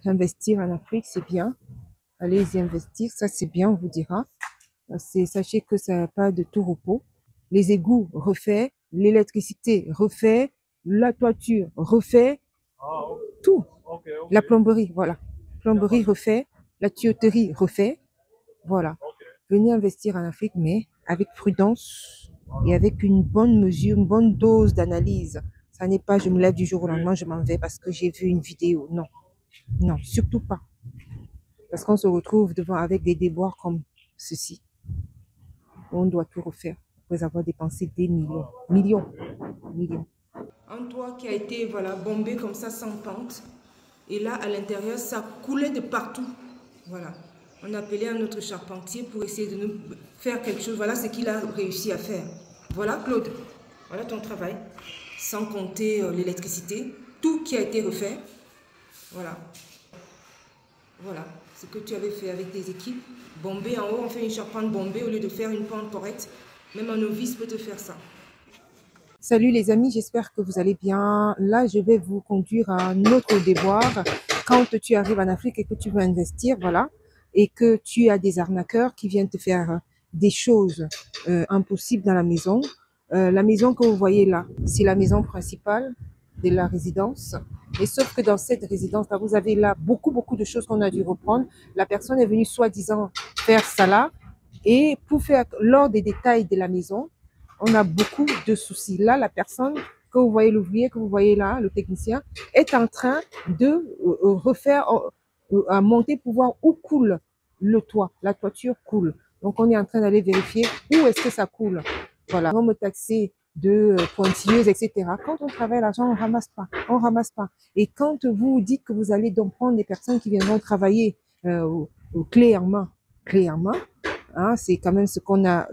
Investir en Afrique, c'est bien. Allez y investir, ça c'est bien, on vous dira. Sachez que ça n'a pas de tout repos. Les égouts refait, l'électricité refait, la toiture refait, tout. La plomberie, voilà. Plomberie refait, la tuyauterie refait, voilà. Venez investir en Afrique, mais avec prudence et avec une bonne mesure, une bonne dose d'analyse. Ça n'est pas je me lève du jour au lendemain, je m'en vais parce que j'ai vu une vidéo. Non, non, surtout pas. Parce qu'on se retrouve devant avec des déboires comme ceci. On doit tout refaire après avoir dépensé des millions. Millions. Millions. Un toit qui a été voilà, bombé comme ça sans pente. Et là, à l'intérieur, ça coulait de partout. Voilà. On a appelé un autre charpentier pour essayer de nous faire quelque chose. Voilà ce qu'il a réussi à faire. Voilà, Claude. Voilà ton travail. Sans compter l'électricité. Tout qui a été refait. Voilà. Voilà ce que tu avais fait avec tes équipes. Bombé en haut, on fait une charpente bombée au lieu de faire une pente correcte. Même un novice peut te faire ça. Salut les amis, j'espère que vous allez bien. Là, je vais vous conduire à un autre déboire. Quand tu arrives en Afrique et que tu veux investir, voilà, et que tu as des arnaqueurs qui viennent te faire des choses impossibles dans la maison. La maison que vous voyez là, c'est la maison principale de la résidence. Et sauf que dans cette résidence-là, vous avez là beaucoup de choses qu'on a dû reprendre. La personne est venue soi-disant faire ça là. Et pour faire l'ordre des détails de la maison, on a beaucoup de soucis. Là, la personne que vous voyez, l'ouvrier que vous voyez là, le technicien, est en train de refaire, à monter pour voir où coule le toit. La toiture coule. Donc, on est en train d'aller vérifier où est-ce que ça coule. Voilà. On me taxer de pointilleuse, etc. Quand on travaille l'argent, on ramasse pas. On ramasse pas. Et quand vous dites que vous allez donc prendre des personnes qui viendront travailler clé en main, hein, c'est quand même ce qu'on a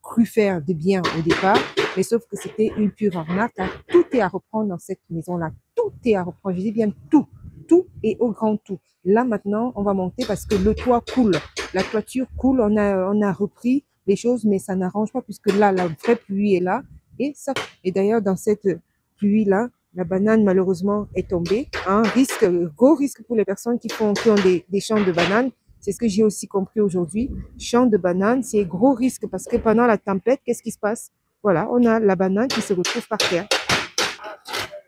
cru faire de bien au départ, mais sauf que c'était une pure arnaque. Hein. Tout est à reprendre dans cette maison-là. Tout est à reprendre. Je dis bien tout. Tout et au grand tout. Là, maintenant, on va monter parce que le toit coule. La toiture coule. On a repris les choses, mais ça n'arrange pas puisque là, la vraie pluie est là. Et ça, et d'ailleurs, dans cette pluie-là, la banane, malheureusement, est tombée. Un risque, gros risque pour les personnes qui ont des champs de bananes. C'est ce que j'ai aussi compris aujourd'hui. Champ de bananes, c'est gros risque parce que pendant la tempête, qu'est-ce qui se passe? Voilà, on a la banane qui se retrouve par terre.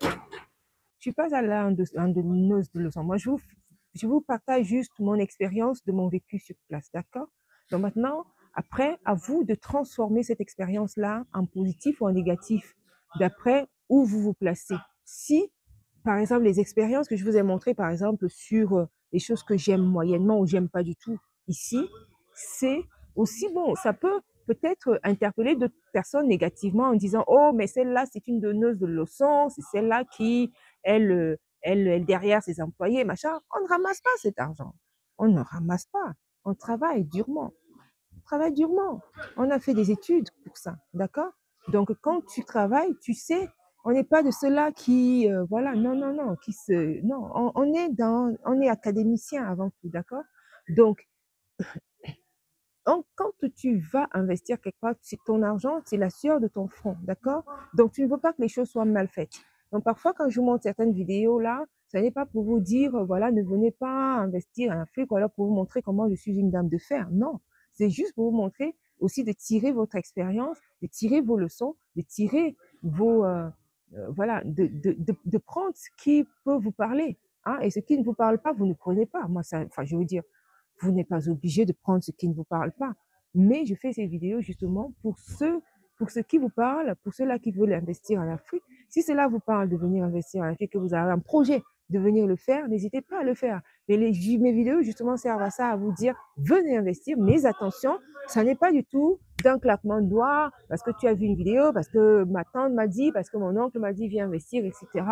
Je suis pas allée en donneuse de leçons. Moi, je vous partage juste mon expérience de mon vécu sur place, d'accord? Donc maintenant, après, à vous de transformer cette expérience-là en positif ou en négatif, d'après où vous vous placez. Si, par exemple, les expériences que je vous ai montrées, par exemple, sur les choses que j'aime moyennement ou j'aime pas du tout ici, c'est aussi bon. Ça peut peut-être interpeller d'autres personnes négativement en disant, oh, mais celle-là, c'est une donneuse de leçons, c'est celle-là qui elle derrière ses employés, machin. On ne ramasse pas cet argent. On ne ramasse pas. On travaille durement. On travaille durement. On a fait des études pour ça, d'accord? Donc, quand tu travailles, tu sais, on n'est pas de ceux-là qui, voilà, non, non, on est académicien avant tout, d'accord? Donc, quand tu vas investir quelque part, c'est ton argent, c'est la sueur de ton front, d'accord? Donc, tu ne veux pas que les choses soient mal faites. Donc, parfois, quand je vous montre certaines vidéos là, ce n'est pas pour vous dire, voilà, ne venez pas investir en Afrique, ou alors pour vous montrer comment je suis une dame de fer. Non, c'est juste pour vous montrer aussi de tirer votre expérience, de tirer vos leçons, de tirer vos, voilà, de prendre ce qui peut vous parler, hein, et ce qui ne vous parle pas, vous ne prenez pas. Moi, ça, enfin, je veux dire, vous n'êtes pas obligé de prendre ce qui ne vous parle pas. Mais je fais ces vidéos justement pour ceux qui vous parlent, pour ceux-là qui veulent investir en Afrique. Si cela vous parle de venir investir en Afrique, que vous avez un projet de venir le faire, n'hésitez pas à le faire. Mais mes vidéos justement servent à ça, à vous dire, venez investir, mais attention, ça n'est pas du tout d'un claquement de doigts, parce que tu as vu une vidéo, parce que ma tante m'a dit, parce que mon oncle m'a dit, viens investir, etc.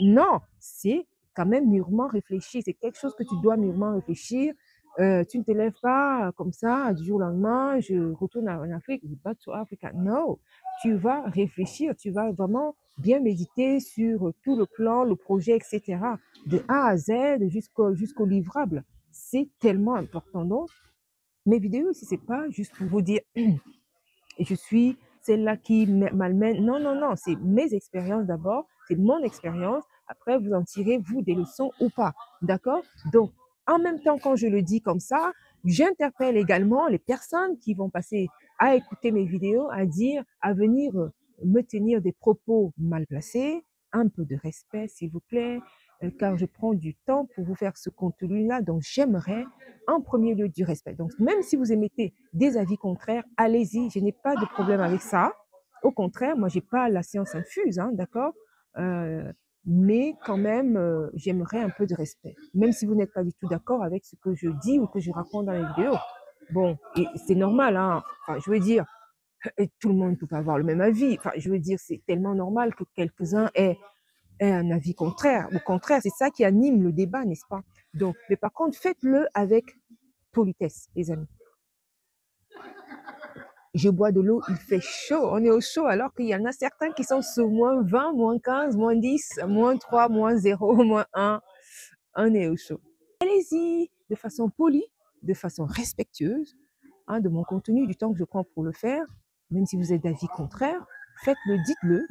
Non, c'est quand même mûrement réfléchi. C'est quelque chose que tu dois mûrement réfléchir. Tu ne te lèves pas comme ça du jour au lendemain, je retourne en Afrique, back to Africa. No, tu vas réfléchir, tu vas vraiment bien méditer sur tout le plan, le projet, etc. De A à Z jusqu'au livrable. C'est tellement important. Donc, mes vidéos aussi, c'est pas juste pour vous dire et je suis celle-là qui malmène. Non, c'est mes expériences d'abord, c'est mon expérience Après, vous en tirez, vous, des leçons ou pas. D'accord? Donc, en même temps, quand je le dis comme ça, j'interpelle également les personnes qui vont passer à écouter mes vidéos, à dire, à venir me tenir des propos mal placés, un peu de respect, s'il vous plaît, car je prends du temps pour vous faire ce contenu-là. Donc, j'aimerais en premier lieu du respect. Donc, même si vous émettez des avis contraires, allez-y, je n'ai pas de problème avec ça. Au contraire, moi, j'ai pas la science infuse, hein, d'accord? Mais quand même, j'aimerais un peu de respect. Même si vous n'êtes pas du tout d'accord avec ce que je dis ou que je raconte dans les vidéos. Bon, et c'est normal, hein. Enfin, je veux dire, et tout le monde ne peut pas avoir le même avis. Enfin, je veux dire, c'est tellement normal que quelques-uns aient un avis contraire. Au contraire, c'est ça qui anime le débat, n'est-ce pas? Donc, mais par contre, faites-le avec politesse, les amis. Je bois de l'eau, il fait chaud, on est au chaud, alors qu'il y en a certains qui sont sous moins 20, moins 15, moins 10, moins 3, moins 0, moins 1. On est au chaud. Allez-y, de façon polie, de façon respectueuse, hein, de mon contenu, du temps que je prends pour le faire, même si vous êtes d'avis contraire, faites-le,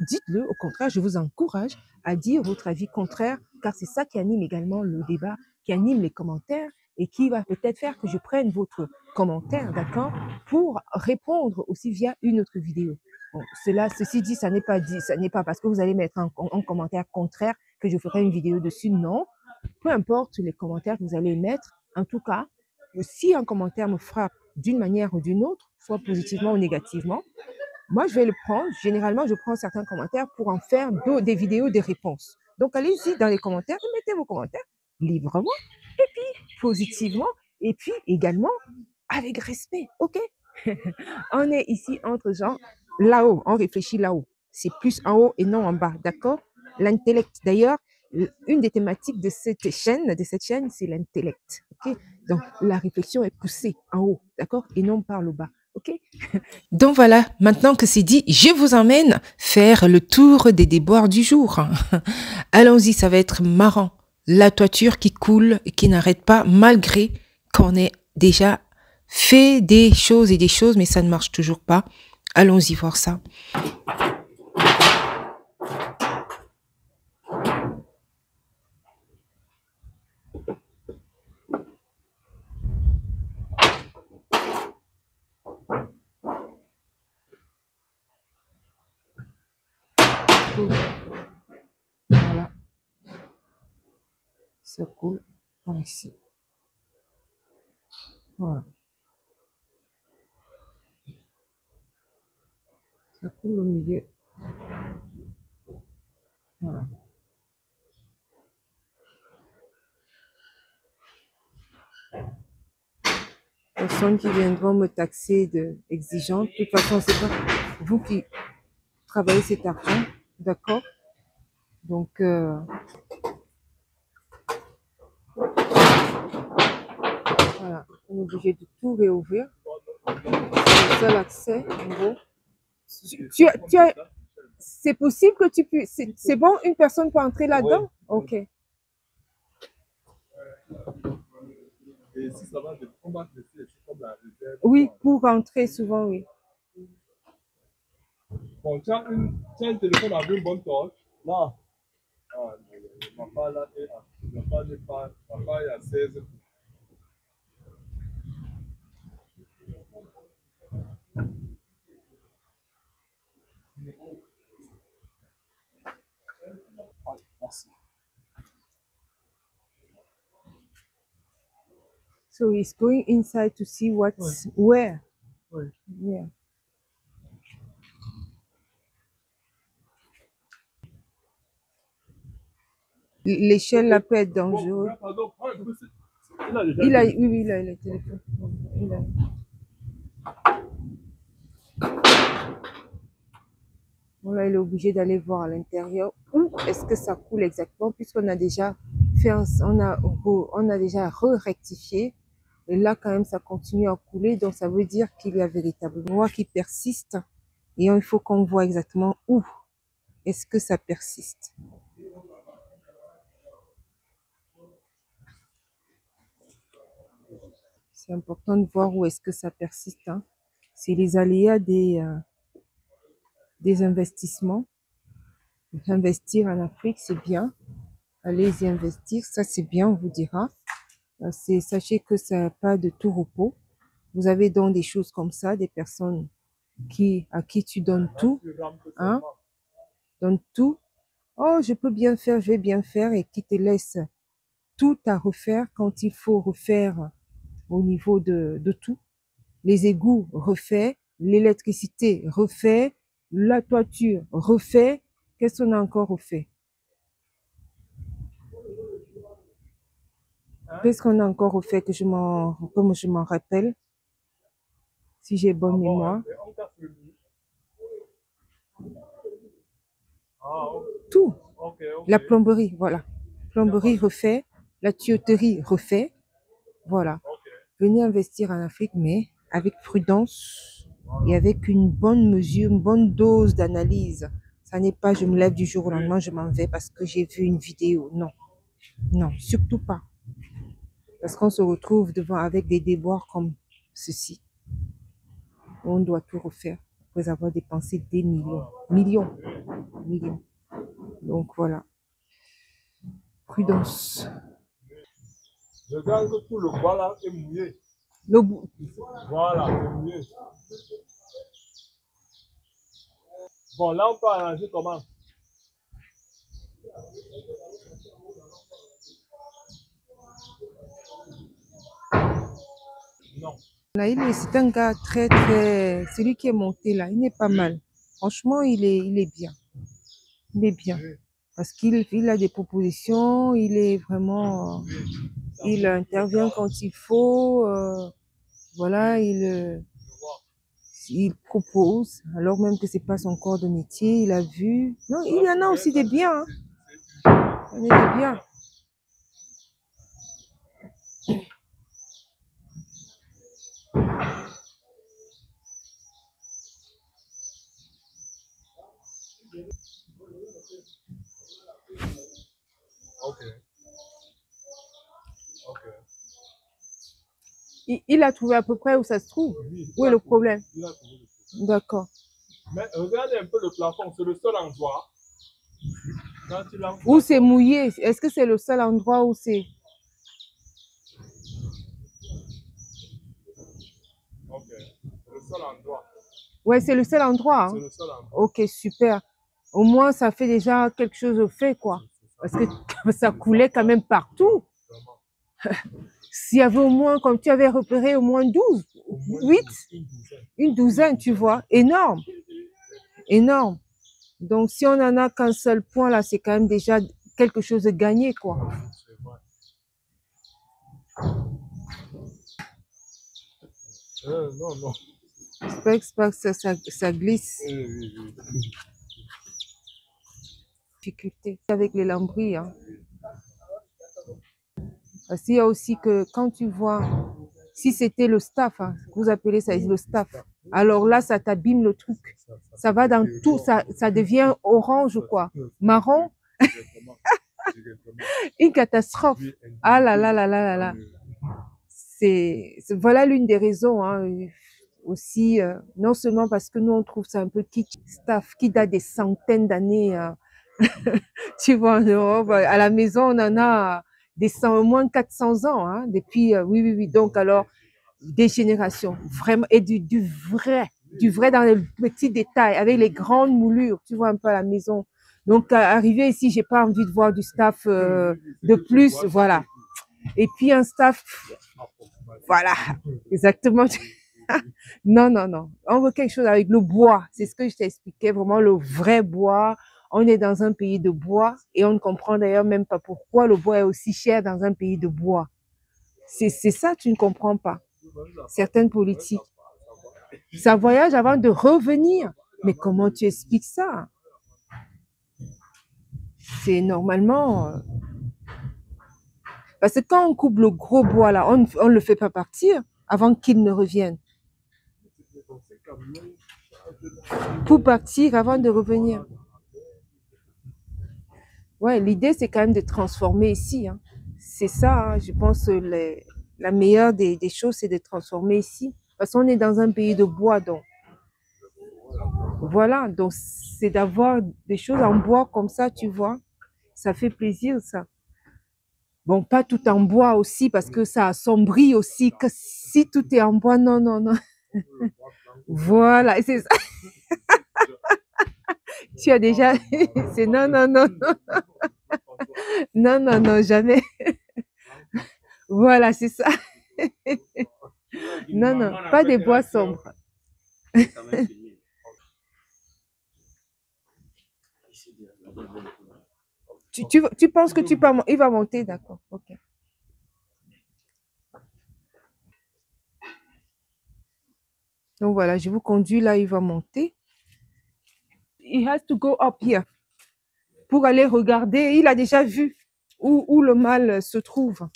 dites-le. Au contraire, je vous encourage à dire votre avis contraire, car c'est ça qui anime également le débat, qui anime les commentaires et qui va peut-être faire que je prenne votre commentaire, d'accord, pour répondre aussi via une autre vidéo. Bon, ceci dit, ça n'est pas parce que vous allez mettre un commentaire contraire que je ferai une vidéo dessus, non. Peu importe les commentaires que vous allez mettre, en tout cas, si un commentaire me frappe d'une manière ou d'une autre, soit positivement ou négativement, moi, je vais le prendre. Généralement, je prends certains commentaires pour en faire des vidéos, des réponses. Donc, allez-y dans les commentaires, mettez vos commentaires librement, et puis positivement, et puis également avec respect. OK? On est ici entre gens là-haut. On réfléchit là-haut. C'est plus en haut et non en bas. D'accord? L'intellect. D'ailleurs, une des thématiques de cette chaîne, c'est l'intellect. OK? Donc, la réflexion est poussée en haut. D'accord? Et non par le bas. OK? Donc voilà, maintenant que c'est dit, je vous emmène faire le tour des déboires du jour. Allons-y, ça va être marrant. La toiture qui coule et qui n'arrête pas malgré qu'on ait déjà fait des choses et des choses, mais ça ne marche toujours pas. Allons-y voir ça. Voilà. Ça coule par ici. Voilà. Ça coule au milieu. Voilà. Personne qui viendront me taxer de exigeante. De toute façon, c'est pas vous qui travaillez cet argent. D'accord? Donc, voilà. On est obligé de tout réouvrir. C'est le seul accès, en gros. C'est possible que tu puisses. C'est bon, une personne peut entrer là-dedans? Ok. Et si ça va de combattre le fil, c'est comme la réserve. Oui, pour rentrer souvent, oui. Bon, tu as un téléphone avec une bonne torche? Non. Ah, ma part là est à, ma part n'est pas, ma part est à 16. Ah, merci. So he's going inside to see what's where. Oui. Yeah. L'échelle là peut être dangereuse. Bon, pardon, prends un peu. Il a déjà Oui, il a le téléphone. Il a. Bon, là, il est obligé d'aller voir à l'intérieur où est-ce que ça coule exactement, puisqu'on a déjà fait, on a déjà rectifié. Et là, quand même, ça continue à couler. Donc, ça veut dire qu'il y a véritablement qui persiste. Et il faut qu'on voit exactement où est-ce que ça persiste. C'est important de voir où est-ce que ça persiste. Hein. C'est les aléas des investissements. Investir en Afrique, c'est bien. allez y investir, ça c'est bien, on vous dira. Sachez que ça n'a pas de tout repos. Vous avez donc des choses comme ça, des personnes à qui tu donnes tout, hein, donne tout. Oh, je peux bien faire, je vais bien faire, et qui te laisse tout à refaire quand il faut refaire au niveau de tout. Les égouts refait, l'électricité refait, la toiture refait. Qu'est-ce qu'on a encore refait? Qu'est-ce qu'on a encore refait que je m'en rappelle, si j'ai bonne mémoire? Tout. La plomberie, voilà. Plomberie refait, la tuyauterie refait, voilà. Venez investir en Afrique, mais avec prudence et avec une bonne mesure, une bonne dose d'analyse. Ça n'est pas je me lève du jour au lendemain, je m'en vais parce que j'ai vu une vidéo. Non, non, surtout pas. Parce qu'on se retrouve devant avec des déboires comme ceci. On doit tout refaire après avoir dépensé des millions. Millions. Millions. Donc voilà. Prudence. Je regarde que tout le bois là est mouillé. Le bout. Voilà, c'est mouillé. Bon, là on peut arranger comment? Non. Là, c'est un gars très, très... Celui qui est monté là, il est pas mal. Franchement, il est bien. Il est bien. Parce qu'il a des propositions, il est vraiment... il intervient quand il faut. Voilà, il propose, alors même que c'est pas son corps de métier, il a vu. Non, il y en a aussi des biens. Hein. Il y en a des biens. Ok. Ok. Il a trouvé à peu près où ça se trouve. Oui, Où est le problème? il a trouvé le problème. D'accord. Mais regardez un peu le plafond, c'est le seul endroit. Quand il a... Où c'est mouillé? Est-ce que c'est le seul endroit où c'est... Ok, c'est le seul endroit. Ouais, c'est le seul endroit. Hein? C'est le seul endroit. Ok, super. Au moins, ça fait déjà quelque chose de fait, quoi. Parce que ça coulait quand même partout. S'il y avait au moins, comme tu avais repéré, au moins 12, 8, une douzaine, tu vois. Énorme. Énorme. Donc, si on n'en a qu'un seul point, là, c'est quand même déjà quelque chose de gagné, quoi. Non, non. J'espère que ça glisse. Difficulté avec les lambris. Hein. Parce qu'il y a aussi que quand tu vois, si c'était le staff, hein, vous appelez ça le staff, alors là, ça t'abîme le truc. Ça va dans tout, ça devient orange ou quoi, marron. Une catastrophe. Ah là là là là là là. Voilà l'une des raisons hein, aussi, non seulement parce que nous on trouve ça un peu kitsch, staff qui date des centaines d'années. Tu vois, en Europe, à la maison on en a au moins 400 ans hein, depuis. Oui oui oui. Donc alors des générations vraiment et du vrai dans les petits détails avec les grandes moulures. Tu vois un peu à la maison. Donc arrivé ici, j'ai pas envie de voir du staff de plus, voilà. Et puis un staff, voilà, exactement. Non, non, non. On veut quelque chose avec le bois. C'est ce que je t'expliquais, vraiment le vrai bois. On est dans un pays de bois et on ne comprend d'ailleurs même pas pourquoi le bois est aussi cher dans un pays de bois. C'est ça, tu ne comprends pas. Certaines politiques. Ça voyage avant de revenir. Mais comment tu expliques ça? C'est normalement... Parce que quand on coupe le gros bois, là, on ne le fait pas partir avant qu'il ne revienne. Pour partir avant de revenir. Ouais, l'idée, c'est quand même de transformer ici. Hein. C'est ça, hein, je pense, la meilleure des choses, c'est de transformer ici. Parce qu'on est dans un pays de bois, donc. Voilà, donc c'est d'avoir des choses en bois comme ça, tu vois. ça fait plaisir, ça. Bon, pas tout en bois aussi, parce que ça assombrit aussi. Que si tout est en bois, non, non, non. Voilà, c'est ça. Tu as déjà... C'est non, non, non, non. Non, non, non, jamais. Voilà, c'est ça. Non, non, pas des bois sombres. Tu penses que il va monter, d'accord. Ok. Donc voilà, je vous conduis là, il va monter. He has to go up here pour aller regarder. Il a déjà vu où le mâle se trouve.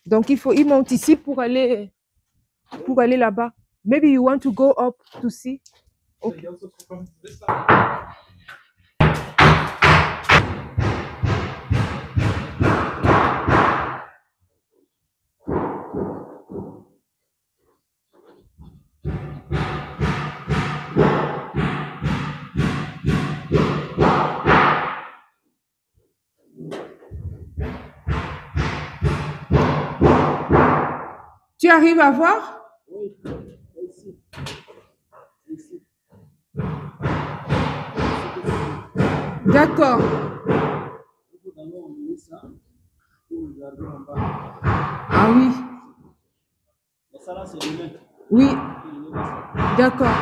Donc il monte ici pour aller là-bas. Maybe you want to go up to see. Okay. Tu arrives à voir? Oui, ici. Ici. D'accord. Ah oui. Et ça là, c'est demain. Oui. D'accord.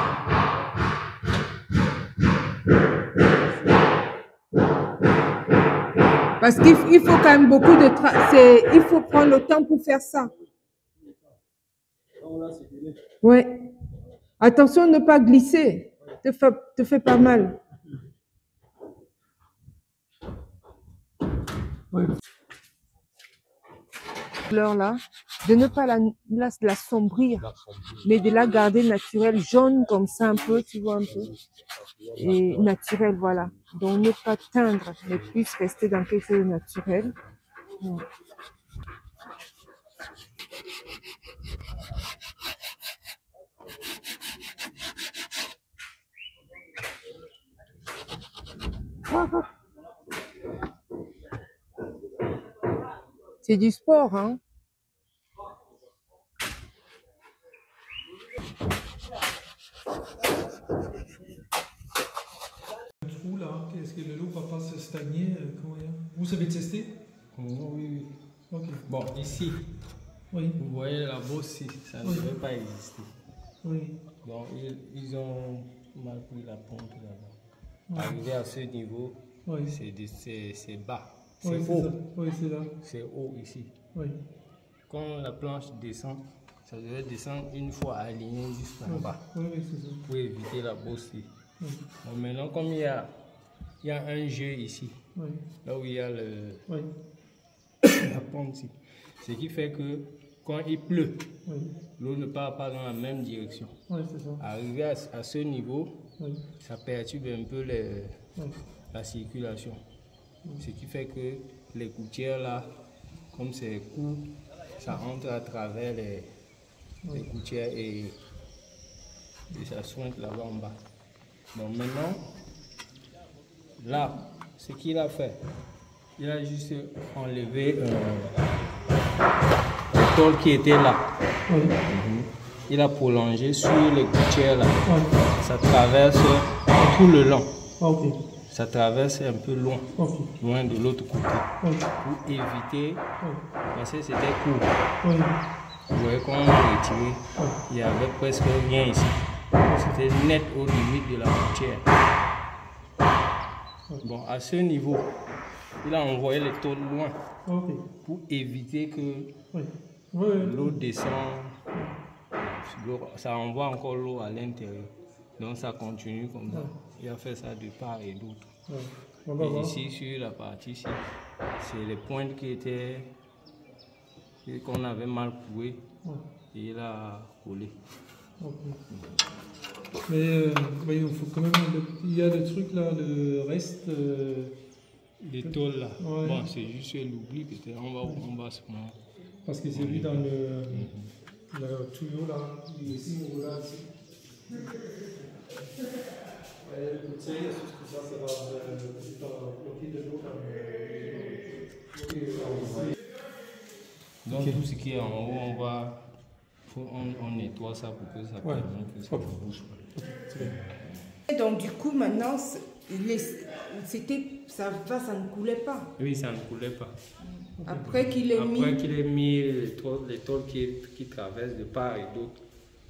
Parce qu'il faut quand même beaucoup de travail. Il faut prendre le temps pour faire ça. Oui. Attention de ne pas glisser. Te fait pas mal. Oui. Fleur là, de ne pas la sombrir, mais de la garder naturelle, jaune comme ça un peu, tu vois un peu, et naturelle, voilà. Donc ne pas teindre, mais plus rester dans quelque chose de naturel. Ouais. C'est du sport, hein. Trou là, est-ce que le lot va pas se stagner? Vous savez tester? Oui, oui. Ok. Bon, ici, Oui. vous voyez la bosse, ça ne devrait pas exister. Oui. Donc, ils ont mal pris la pente là-bas. Oui. Arrivé à ce niveau, Oui. c'est bas. Oui, C'est haut. ça. Oui, c'est là. C'est haut ici. Oui. Quand la planche descend, ça devrait descendre une fois aligné jusqu'en bas. Oui, oui, c'est ça. Pour éviter la bosse. Oui. Bon, maintenant, comme il y a un jeu ici, Oui. là où il y a Oui. la pente ici, ce qui fait que quand il pleut, Oui. l'eau ne part pas dans la même direction. Oui, c'est ça. Arrivé à ce niveau, Oui. ça perturbe un peu Oui. la circulation. Ce qui fait que les gouttières là, comme c'est court, ça entre à travers les gouttières et ça sointe là-bas en bas. Donc maintenant, là, ce qu'il a fait, il a juste enlevé le tôle qui était là. Oui. Il a prolongé sur les gouttières là. Oui. Ça traverse tout le long. Ok. Ça traverse un peu loin, Ok. loin de l'autre côté. Oui. Pour éviter, parce que c'était court. Oui. Vous voyez comment on a retiré. Il n'y avait presque rien ici. C'était net au limite de la gouttière. Bon, à ce niveau, il a envoyé les tôles loin pour éviter que l'eau descende. Ça envoie encore l'eau à l'intérieur. Donc ça continue comme ça. Il a fait ça de part et d'autre. Et ici, sur la partie ici, c'est les pointes qui étaient qu'on avait mal coué et il a collé. Mais il faut quand même. Il y a le truc là, le reste. Les tôles là. Ouais. Bon, c'est juste l'oubli peut-être. On va se prendre. Parce que c'est lui dans le tuyau là. Il est ici, là. Donc tout ce qui est en haut, on nettoie ça pour que ça permette que ça ne bouge pas. Et donc du coup maintenant, ça ne coulait pas. Oui, ça ne coulait pas. Après qu'il ait mis les tôles qui traversent de part et d'autre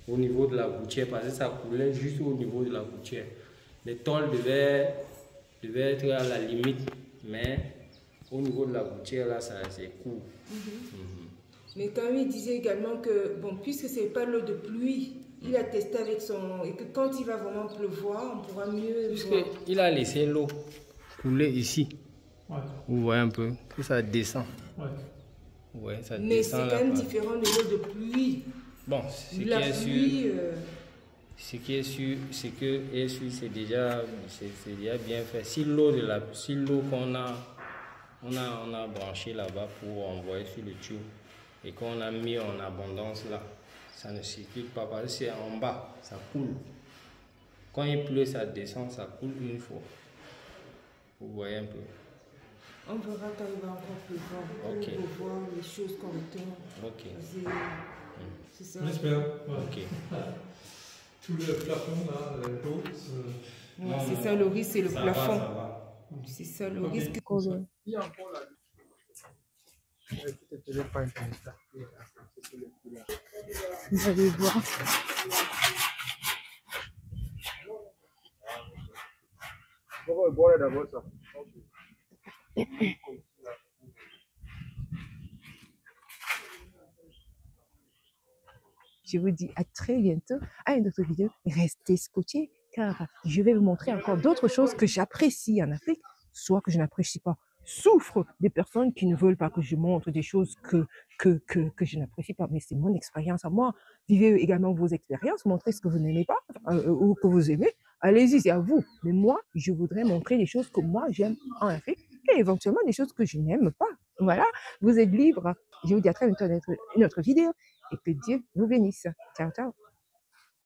au niveau de la gouttière, parce que ça coulait juste au niveau de la gouttière. Les tôles devaient être à la limite, mais au niveau de la gouttière, là, c'est court. Mais quand même, il disait également que, bon, puisque ce n'est pas l'eau de pluie, il a testé avec son... Et que quand il va vraiment pleuvoir, on pourra mieux... Puisqu'il a laissé l'eau couler ici. Ouais. Vous voyez un peu que ça descend. Ouais. Ouais, ça mais descend. Mais c'est quand même différent de l'eau de pluie. Bon, ce qui est sûr, c'est déjà bien fait. Si l'eau qu'on a branché là-bas pour envoyer sur le tuyau et qu'on a mis en abondance là, ça ne circule pas parce que c'est en bas, ça coule. Quand il pleut, ça descend, ça coule une fois. Vous voyez un peu. On verra quand il va encore pleuvoir pour voir les choses correctement. Ok. C'est ça. J'espère. Ok. Tout le plafond là, l'eau. C'est ça le risque, c'est le plafond. Ça va. C'est ça le risque. Il y a encore la... Vous allez voir. On va boire d'abord ça. Je vous dis à très bientôt à une autre vidéo. Restez scotchés car je vais vous montrer encore d'autres choses que j'apprécie en Afrique, soit que je n'apprécie pas. Souffre des personnes qui ne veulent pas que je montre des choses que je n'apprécie pas. Mais c'est mon expérience à moi. Vivez également vos expériences, montrez ce que vous n'aimez pas ou que vous aimez. Allez-y, c'est à vous. Mais moi, je voudrais montrer des choses que moi j'aime en Afrique et éventuellement des choses que je n'aime pas. Voilà, vous êtes libre. Je vous dis à très bientôt dans une autre vidéo et que Dieu vous bénisse. Ciao, ciao.